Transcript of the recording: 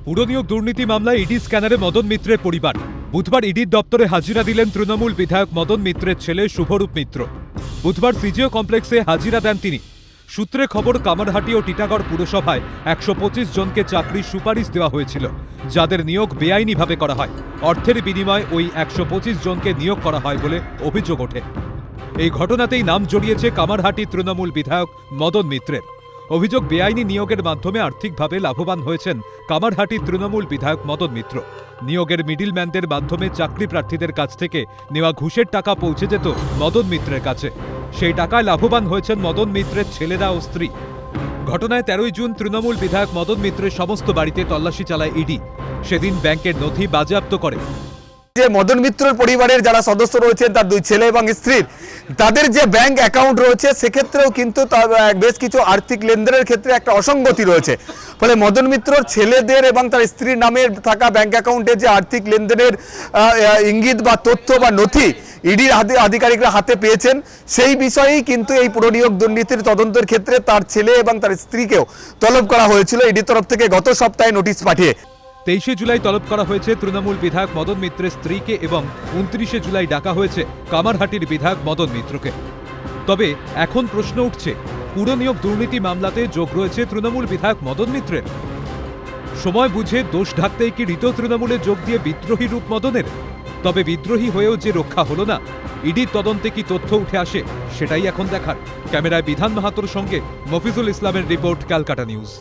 পুরনিয়োগ দুর্নীতি মামলায় ইডি স্ক্যানারে মদন মিত্রের পরিবার। বুধবার ইডির দপ্তরে হাজিরা দিলেন তৃণমূল বিধায়ক মদন মিত্রের ছেলে শুভরূপ মিত্র। বুধবার সিজিও কমপ্লেক্সে হাজিরা দেন তিনি। সূত্রে খবর, কামারহাটি ও টিটাগড় পুরসভায় ১২৫ জনকে চাকরির সুপারিশ দেওয়া হয়েছিল, যাদের নিয়োগ বেআইনিভাবে করা হয়। অর্থের বিনিময়ে ওই ১২৫ জনকে নিয়োগ করা হয় বলে অভিযোগ ওঠে। এই ঘটনাতেই নাম জড়িয়েছে কামারহাটি তৃণমূল বিধায়ক মদন মিত্রের। অভিযোগ, বেআইনি নিয়োগের মাধ্যমে আর্থিকভাবে লাভবান হয়েছেন কামারহাটি তৃণমূল বিধায়ক মদন মিত্র। নিয়োগের মিডিলম্যানদের মাধ্যমে চাকরি প্রার্থীদের কাছ থেকে নেওয়া ঘুষের টাকা পৌঁছে যেত মদন মিত্রের কাছে। সেই টাকায় লাভবান হয়েছেন মদন মিত্রের ছেলেরা ও স্ত্রী। ঘটনায় ১৩ই জুন তৃণমূল বিধায়ক মদন মিত্রের সমস্ত বাড়িতে তল্লাশি চালায় ইডি। সেদিন ব্যাংকের নথি বাজেয়াপ্ত করে। যে মদন মিত্রের পরিবারের যারা সদস্য রয়েছেন, তার দুই ছেলে এবং স্ত্রীর, তাদের যে ব্যাংক অ্যাকাউন্ট রয়েছে, সেক্ষেত্রেও কিন্তু বেশ কিছু আর্থিক লেনদেনের ক্ষেত্রে একটা অসঙ্গতি রয়েছে। ফলে মদন মিত্রর ছেলেদের এবং তার স্ত্রীর নামে থাকা ব্যাংক অ্যাকাউন্টের যে আর্থিক লেনদেনের ইঙ্গিত বা তথ্য বা নথি ইডির আধিকারিকরা হাতে পেয়েছেন, সেই বিষয়েই কিন্তু এই পুরনিয়োগ দুর্নীতির তদন্তের ক্ষেত্রে তার ছেলে এবং তার স্ত্রীকেও তলব করা হয়েছিল ইডির তরফ থেকে গত সপ্তাহে নোটিশ পাঠিয়ে। ২৩শে জুলাই তলব করা হয়েছে তৃণমূল বিধায়ক মদন মিত্রের স্ত্রীকে এবং ২৯শে জুলাই ডাকা হয়েছে কামারহাটির বিধায়ক মদন মিত্রকে। তবে এখন প্রশ্ন উঠছে, পুরনিয়োগ দুর্নীতি মামলাতে যোগ রয়েছে তৃণমূল বিধায়ক মদন মিত্রের। সময় বুঝে দোষ ঢাকতেই কি রীত তৃণমূলে যোগ দিয়ে বিদ্রোহী রূপ মদনের? তবে বিদ্রোহী হয়েও যে রক্ষা হলো না, ইডির তদন্তে কি তথ্য উঠে আসে, সেটাই এখন দেখার। ক্যামেরায় বিধান মাহাতোর সঙ্গে মফিজুল ইসলামের রিপোর্ট, ক্যালকাটা নিউজ।